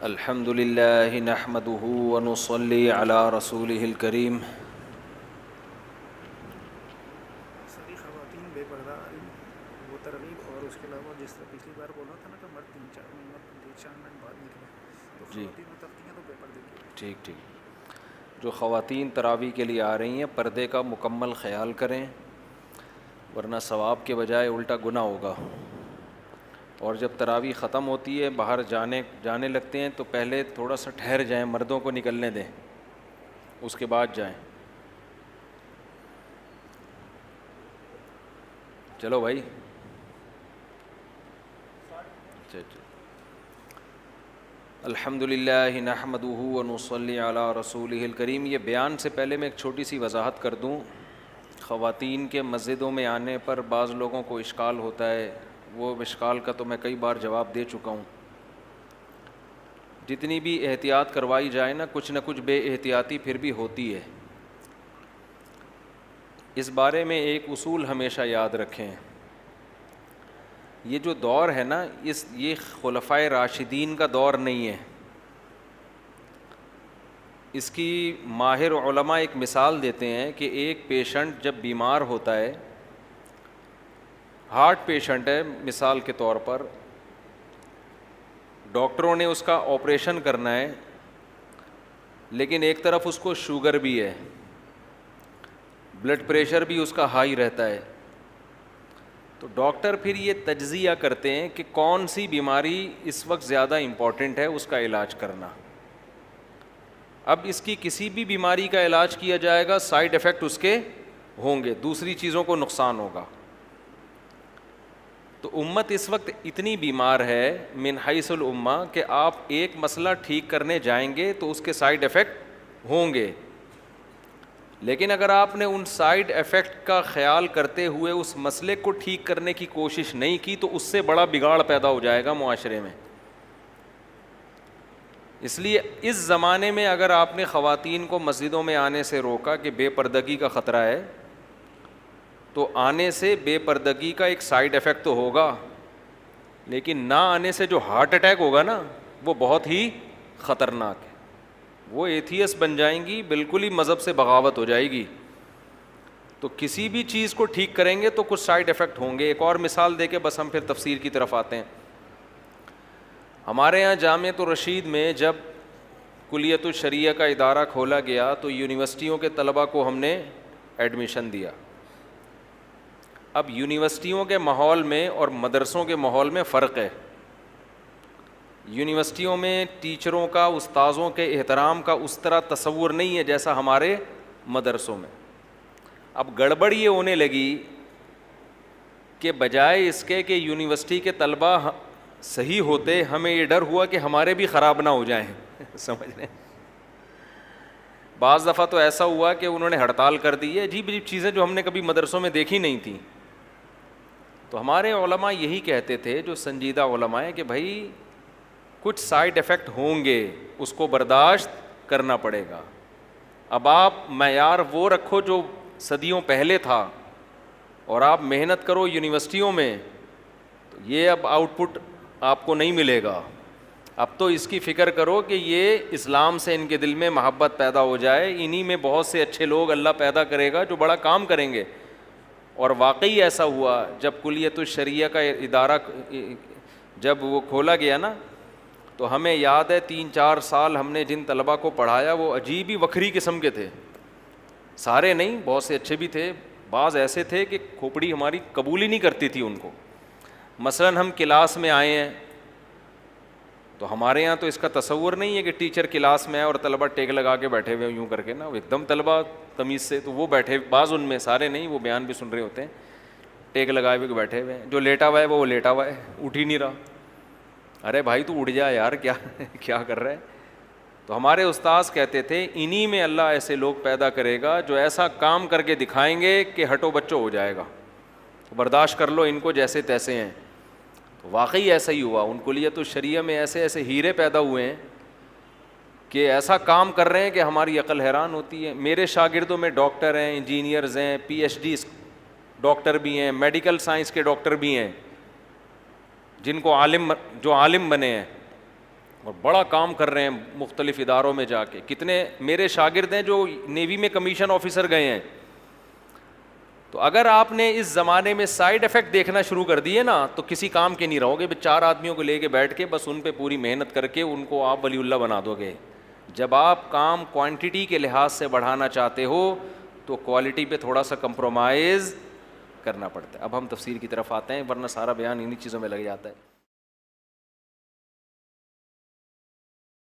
الحمد للہ نحمده ونصلی علی رسوله الکریم. سبھی خواتین بے پردہ وہ ترغیب اور اس کے علاوہ جس طرح پچھلی بار بولا تھا نا کہ مرد 3-4 منٹ بعد نکلے تو جی خواتین متقی ہیں تو بے پردے کی. ٹھیک ٹھیک. جو خواتین تراویح کے لیے آ رہی ہیں پردے کا مکمل خیال کریں ورنہ ثواب کے بجائے الٹا گناہ ہوگا. اور جب تراویح ختم ہوتی ہے باہر جانے لگتے ہیں تو پہلے تھوڑا سا ٹھہر جائیں, مردوں کو نکلنے دیں, اس کے بعد جائیں. چلو بھائی. الحمد للہ نحمده ونصلی علی رسوله الکریم. یہ بیان سے پہلے میں ایک چھوٹی سی وضاحت کر دوں. خواتین کے مسجدوں میں آنے پر بعض لوگوں کو اشکال ہوتا ہے, وہ اشکال کا تو میں کئی بار جواب دے چکا ہوں. جتنی بھی احتیاط کروائی جائے نا, کچھ نہ کچھ بے احتیاطی پھر بھی ہوتی ہے. اس بارے میں ایک اصول ہمیشہ یاد رکھیں. یہ جو دور ہے نا یہ خلفائے راشدین کا دور نہیں ہے. اس کی ماہر علماء ایک مثال دیتے ہیں کہ ایک پیشنٹ جب بیمار ہوتا ہے, ہارٹ پیشنٹ ہے مثال کے طور پر, ڈاکٹروں نے اس کا آپریشن کرنا ہے لیکن ایک طرف اس کو شوگر بھی ہے, بلڈ پریشر بھی اس کا ہائی رہتا ہے. تو ڈاکٹر پھر یہ تجزیہ کرتے ہیں کہ کون سی بیماری اس وقت زیادہ امپورٹنٹ ہے اس کا علاج کرنا. اب اس کی کسی بھی بیماری کا علاج کیا جائے گا سائیڈ ایفیکٹ اس کے ہوں گے, دوسری چیزوں کو نقصان ہوگا. تو امت اس وقت اتنی بیمار ہے من حیث الامہ کہ آپ ایک مسئلہ ٹھیک کرنے جائیں گے تو اس کے سائیڈ ایفیکٹ ہوں گے, لیکن اگر آپ نے ان سائیڈ ایفیکٹ کا خیال کرتے ہوئے اس مسئلے کو ٹھیک کرنے کی کوشش نہیں کی تو اس سے بڑا بگاڑ پیدا ہو جائے گا معاشرے میں. اس لیے اس زمانے میں اگر آپ نے خواتین کو مسجدوں میں آنے سے روکا کہ بے پردگی کا خطرہ ہے, تو آنے سے بے پردگی کا ایک سائیڈ ایفیکٹ تو ہوگا, لیکن نہ آنے سے جو ہارٹ اٹیک ہوگا نا وہ بہت ہی خطرناک ہے. وہ ایتھیس بن جائیں گی, بالکل ہی مذہب سے بغاوت ہو جائے گی. تو کسی بھی چیز کو ٹھیک کریں گے تو کچھ سائیڈ ایفیکٹ ہوں گے. ایک اور مثال دے کے بس ہم پھر تفسیر کی طرف آتے ہیں. ہمارے یہاں جامعۃ الرشید میں جب کلیۃ الشریعہ کا ادارہ کھولا گیا تو یونیورسٹیوں کے طلباء کو ہم نے ایڈمیشن دیا. اب یونیورسٹیوں کے ماحول میں اور مدرسوں کے ماحول میں فرق ہے. یونیورسٹیوں میں ٹیچروں کا, استاذوں کے احترام کا اس طرح تصور نہیں ہے جیسا ہمارے مدرسوں میں. اب گڑبڑ یہ ہونے لگی کہ بجائے اس کے کہ یونیورسٹی کے طلباء صحیح ہوتے, ہمیں یہ ڈر ہوا کہ ہمارے بھی خراب نہ ہو جائیں. سمجھ رہے ہیں, بعض دفعہ تو ایسا ہوا کہ انہوں نے ہڑتال کر دی ہے, عجیب عجیب چیزیں جو ہم نے کبھی مدرسوں میں دیکھی نہیں تھیں. تو ہمارے علماء یہی کہتے تھے, جو سنجیدہ علماء ہیں, کہ بھائی کچھ سائیڈ ایفیکٹ ہوں گے, اس کو برداشت کرنا پڑے گا. اب آپ معیار وہ رکھو جو صدیوں پہلے تھا اور آپ محنت کرو یونیورسٹیوں میں, تو یہ اب آؤٹ پٹ آپ کو نہیں ملے گا. اب تو اس کی فکر کرو کہ یہ اسلام سے ان کے دل میں محبت پیدا ہو جائے, انہی میں بہت سے اچھے لوگ اللہ پیدا کرے گا جو بڑا کام کریں گے. اور واقعی ایسا ہوا. جب کلیۃ الشریعہ کا ادارہ جب وہ کھولا گیا نا, تو ہمیں یاد ہے 3-4 سال ہم نے جن طلباء کو پڑھایا وہ عجیب ہی وکھری قسم کے تھے. سارے نہیں, بہت سے اچھے بھی تھے, بعض ایسے تھے کہ کھوپڑی ہماری قبول ہی نہیں کرتی تھی ان کو. مثلاً ہم کلاس میں آئے ہیں تو ہمارے یہاں تو اس کا تصور نہیں ہے کہ ٹیچر کلاس میں آئے اور طلباء ٹیک لگا کے بیٹھے ہوئے یوں کر کے نا, ایک دم طلباء تمیز سے, تو وہ بیٹھے, بعض ان میں, سارے نہیں, وہ بیان بھی سن رہے ہوتے ہیں, ٹیک لگائے ہوئے بیٹھے ہوئے ہیں. جو لیٹا ہوا ہے وہ لیٹا ہوا ہے, اٹھ ہی نہیں رہا. ارے بھائی تو اٹھ جا یار, کیا کر رہا ہے. تو ہمارے استاذ کہتے تھے انہی میں اللہ ایسے لوگ پیدا کرے گا جو ایسا کام کر کے دکھائیں گے کہ ہٹو بچو ہو جائے گا, برداشت کر لو ان کو جیسے تیسے ہیں. واقعی ایسا ہی ہوا. ان کلیۃ الشریعہ میں ایسے ایسے ہیرے پیدا ہوئے ہیں کہ ایسا کام کر رہے ہیں کہ ہماری عقل حیران ہوتی ہے. میرے شاگردوں میں ڈاکٹر ہیں, انجینئرز ہیں, PhD ڈاکٹر بھی ہیں, میڈیکل سائنس کے ڈاکٹر بھی ہیں, جن کو جو عالم بنے ہیں. اور بڑا کام کر رہے ہیں مختلف اداروں میں جا کے. کتنے میرے شاگرد ہیں جو نیوی میں کمیشن آفیسر گئے ہیں. تو اگر آپ نے اس زمانے میں سائیڈ افیکٹ دیکھنا شروع کر دیے نا تو کسی کام کے نہیں رہو گے. 4 آدمیوں کو لے کے بیٹھ کے بس ان پہ پوری محنت کر کے ان کو آپ ولی اللہ بنا دو گے. جب آپ کام کوانٹٹی کے لحاظ سے بڑھانا چاہتے ہو تو کوالٹی پہ تھوڑا سا کمپرومائز کرنا پڑتا ہے. اب ہم تفسیر کی طرف آتے ہیں ورنہ سارا بیان انہی چیزوں میں لگ جاتا ہے.